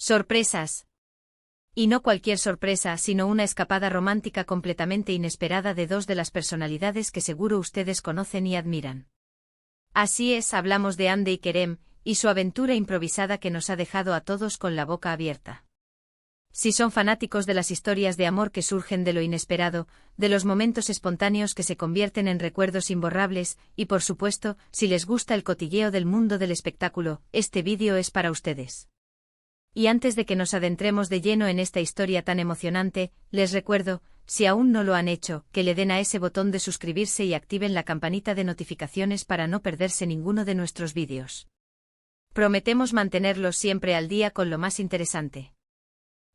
Sorpresas. Y no cualquier sorpresa, sino una escapada romántica completamente inesperada de dos de las personalidades que seguro ustedes conocen y admiran. Así es, hablamos de Hande y Kerem, y su aventura improvisada que nos ha dejado a todos con la boca abierta. Si son fanáticos de las historias de amor que surgen de lo inesperado, de los momentos espontáneos que se convierten en recuerdos imborrables, y por supuesto, si les gusta el cotilleo del mundo del espectáculo, este vídeo es para ustedes. Y antes de que nos adentremos de lleno en esta historia tan emocionante, les recuerdo, si aún no lo han hecho, que le den a ese botón de suscribirse y activen la campanita de notificaciones para no perderse ninguno de nuestros vídeos. Prometemos mantenerlos siempre al día con lo más interesante.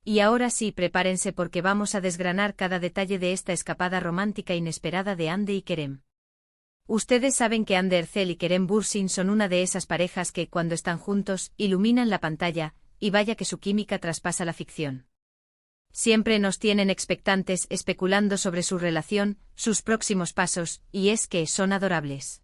Y ahora sí, prepárense porque vamos a desgranar cada detalle de esta escapada romántica inesperada de Hande y Kerem. Ustedes saben que Hande Erçel y Kerem Bürsin son una de esas parejas que, cuando están juntos, iluminan la pantalla, y vaya que su química traspasa la ficción. Siempre nos tienen expectantes, especulando sobre su relación, sus próximos pasos, y es que son adorables.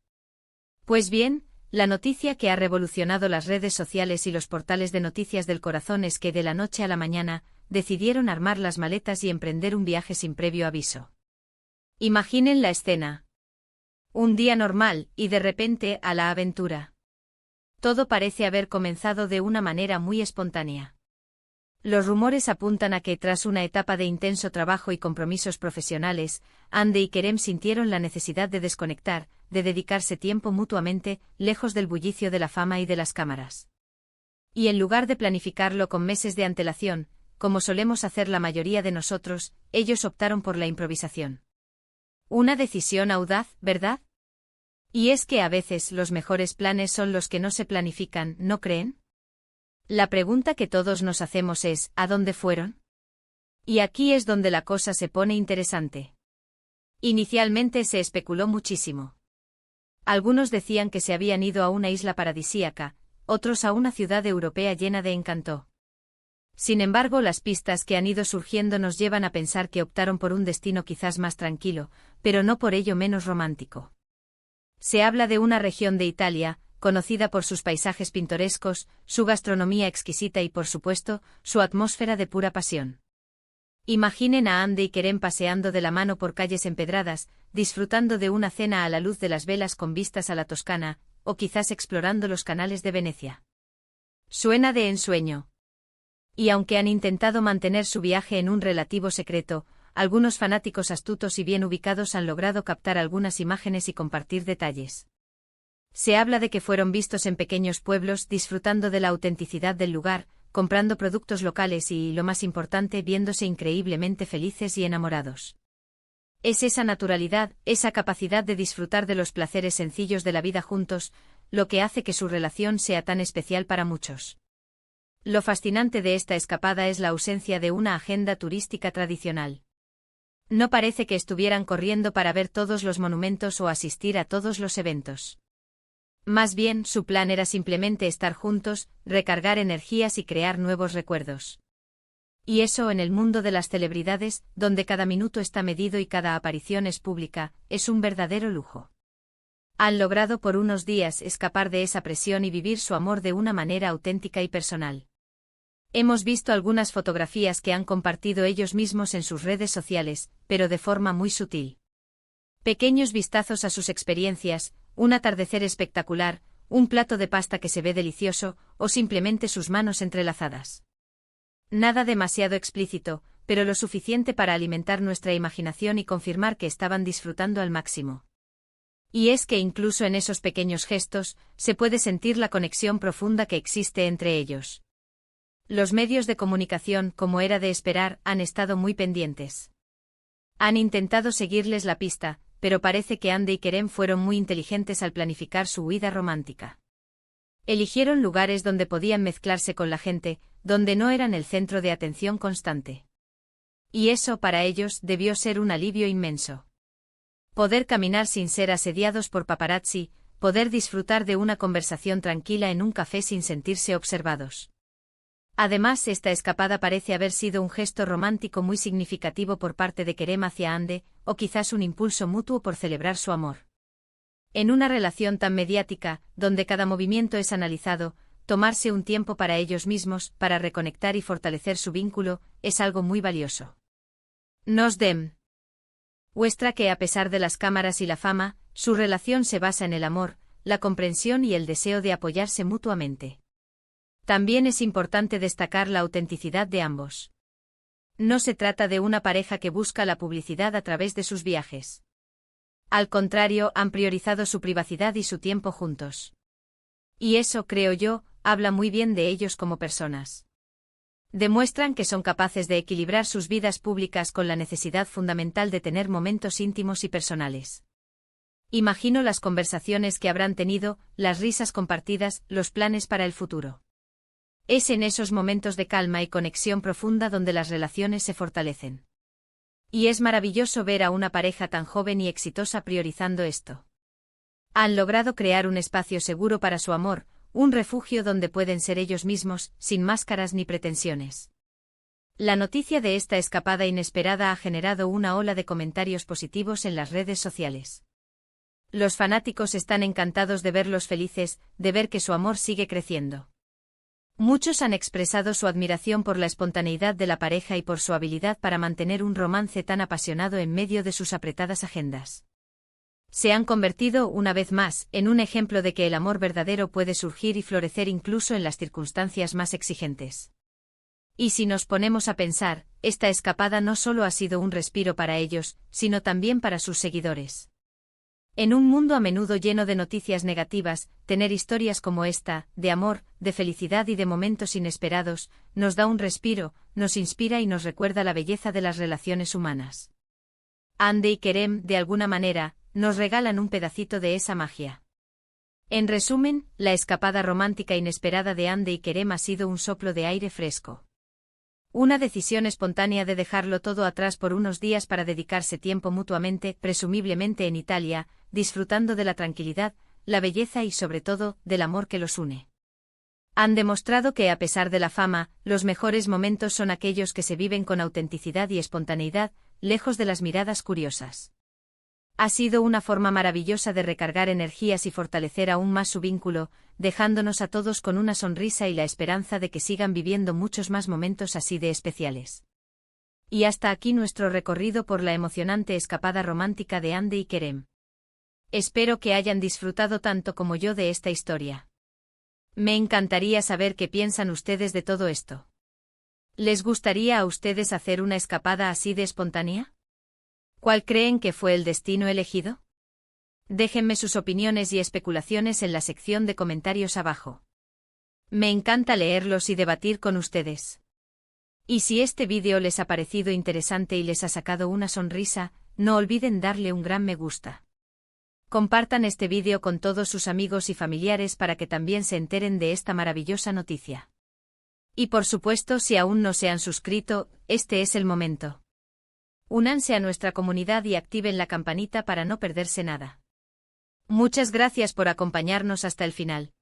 Pues bien, la noticia que ha revolucionado las redes sociales y los portales de noticias del corazón es que de la noche a la mañana, decidieron armar las maletas y emprender un viaje sin previo aviso. Imaginen la escena. Un día normal, y de repente, a la aventura. Todo parece haber comenzado de una manera muy espontánea. Los rumores apuntan a que, tras una etapa de intenso trabajo y compromisos profesionales, Hande y Kerem sintieron la necesidad de desconectar, de dedicarse tiempo mutuamente, lejos del bullicio de la fama y de las cámaras. Y en lugar de planificarlo con meses de antelación, como solemos hacer la mayoría de nosotros, ellos optaron por la improvisación. Una decisión audaz, ¿verdad? Y es que a veces los mejores planes son los que no se planifican, ¿no creen? La pregunta que todos nos hacemos es, ¿a dónde fueron? Y aquí es donde la cosa se pone interesante. Inicialmente se especuló muchísimo. Algunos decían que se habían ido a una isla paradisíaca, otros a una ciudad europea llena de encanto. Sin embargo, las pistas que han ido surgiendo nos llevan a pensar que optaron por un destino quizás más tranquilo, pero no por ello menos romántico. Se habla de una región de Italia, conocida por sus paisajes pintorescos, su gastronomía exquisita y, por supuesto, su atmósfera de pura pasión. Imaginen a Hande y Kerem paseando de la mano por calles empedradas, disfrutando de una cena a la luz de las velas con vistas a la Toscana, o quizás explorando los canales de Venecia. Suena de ensueño. Y aunque han intentado mantener su viaje en un relativo secreto, algunos fanáticos astutos y bien ubicados han logrado captar algunas imágenes y compartir detalles. Se habla de que fueron vistos en pequeños pueblos disfrutando de la autenticidad del lugar, comprando productos locales y, lo más importante, viéndose increíblemente felices y enamorados. Es esa naturalidad, esa capacidad de disfrutar de los placeres sencillos de la vida juntos, lo que hace que su relación sea tan especial para muchos. Lo fascinante de esta escapada es la ausencia de una agenda turística tradicional. No parece que estuvieran corriendo para ver todos los monumentos o asistir a todos los eventos. Más bien, su plan era simplemente estar juntos, recargar energías y crear nuevos recuerdos. Y eso, en el mundo de las celebridades, donde cada minuto está medido y cada aparición es pública, es un verdadero lujo. Han logrado por unos días escapar de esa presión y vivir su amor de una manera auténtica y personal. Hemos visto algunas fotografías que han compartido ellos mismos en sus redes sociales, pero de forma muy sutil. Pequeños vistazos a sus experiencias, un atardecer espectacular, un plato de pasta que se ve delicioso, o simplemente sus manos entrelazadas. Nada demasiado explícito, pero lo suficiente para alimentar nuestra imaginación y confirmar que estaban disfrutando al máximo. Y es que incluso en esos pequeños gestos, se puede sentir la conexión profunda que existe entre ellos. Los medios de comunicación, como era de esperar, han estado muy pendientes. Han intentado seguirles la pista, pero parece que Hande y Kerem fueron muy inteligentes al planificar su huida romántica. Eligieron lugares donde podían mezclarse con la gente, donde no eran el centro de atención constante. Y eso para ellos debió ser un alivio inmenso. Poder caminar sin ser asediados por paparazzi, poder disfrutar de una conversación tranquila en un café sin sentirse observados. Además, esta escapada parece haber sido un gesto romántico muy significativo por parte de Kerem hacia Hande, o quizás un impulso mutuo por celebrar su amor. En una relación tan mediática, donde cada movimiento es analizado, tomarse un tiempo para ellos mismos, para reconectar y fortalecer su vínculo, es algo muy valioso. Nos muestra que a pesar de las cámaras y la fama, su relación se basa en el amor, la comprensión y el deseo de apoyarse mutuamente. También es importante destacar la autenticidad de ambos. No se trata de una pareja que busca la publicidad a través de sus viajes. Al contrario, han priorizado su privacidad y su tiempo juntos. Y eso, creo yo, habla muy bien de ellos como personas. Demuestran que son capaces de equilibrar sus vidas públicas con la necesidad fundamental de tener momentos íntimos y personales. Imagino las conversaciones que habrán tenido, las risas compartidas, los planes para el futuro. Es en esos momentos de calma y conexión profunda donde las relaciones se fortalecen. Y es maravilloso ver a una pareja tan joven y exitosa priorizando esto. Han logrado crear un espacio seguro para su amor, un refugio donde pueden ser ellos mismos, sin máscaras ni pretensiones. La noticia de esta escapada inesperada ha generado una ola de comentarios positivos en las redes sociales. Los fanáticos están encantados de verlos felices, de ver que su amor sigue creciendo. Muchos han expresado su admiración por la espontaneidad de la pareja y por su habilidad para mantener un romance tan apasionado en medio de sus apretadas agendas. Se han convertido, una vez más, en un ejemplo de que el amor verdadero puede surgir y florecer incluso en las circunstancias más exigentes. Y si nos ponemos a pensar, esta escapada no solo ha sido un respiro para ellos, sino también para sus seguidores. En un mundo a menudo lleno de noticias negativas, tener historias como esta, de amor, de felicidad y de momentos inesperados, nos da un respiro, nos inspira y nos recuerda la belleza de las relaciones humanas. Hande y Kerem, de alguna manera, nos regalan un pedacito de esa magia. En resumen, la escapada romántica inesperada de Hande y Kerem ha sido un soplo de aire fresco. Una decisión espontánea de dejarlo todo atrás por unos días para dedicarse tiempo mutuamente, presumiblemente en Italia, disfrutando de la tranquilidad, la belleza y sobre todo, del amor que los une. Han demostrado que a pesar de la fama, los mejores momentos son aquellos que se viven con autenticidad y espontaneidad, lejos de las miradas curiosas. Ha sido una forma maravillosa de recargar energías y fortalecer aún más su vínculo, dejándonos a todos con una sonrisa y la esperanza de que sigan viviendo muchos más momentos así de especiales. Y hasta aquí nuestro recorrido por la emocionante escapada romántica de Hande y Kerem. Espero que hayan disfrutado tanto como yo de esta historia. Me encantaría saber qué piensan ustedes de todo esto. ¿Les gustaría a ustedes hacer una escapada así de espontánea? ¿Cuál creen que fue el destino elegido? Déjenme sus opiniones y especulaciones en la sección de comentarios abajo. Me encanta leerlos y debatir con ustedes. Y si este vídeo les ha parecido interesante y les ha sacado una sonrisa, no olviden darle un gran me gusta. Compartan este vídeo con todos sus amigos y familiares para que también se enteren de esta maravillosa noticia. Y por supuesto, si aún no se han suscrito, este es el momento. Únanse a nuestra comunidad y activen la campanita para no perderse nada. Muchas gracias por acompañarnos hasta el final.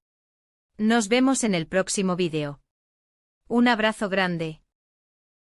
Nos vemos en el próximo vídeo. Un abrazo grande.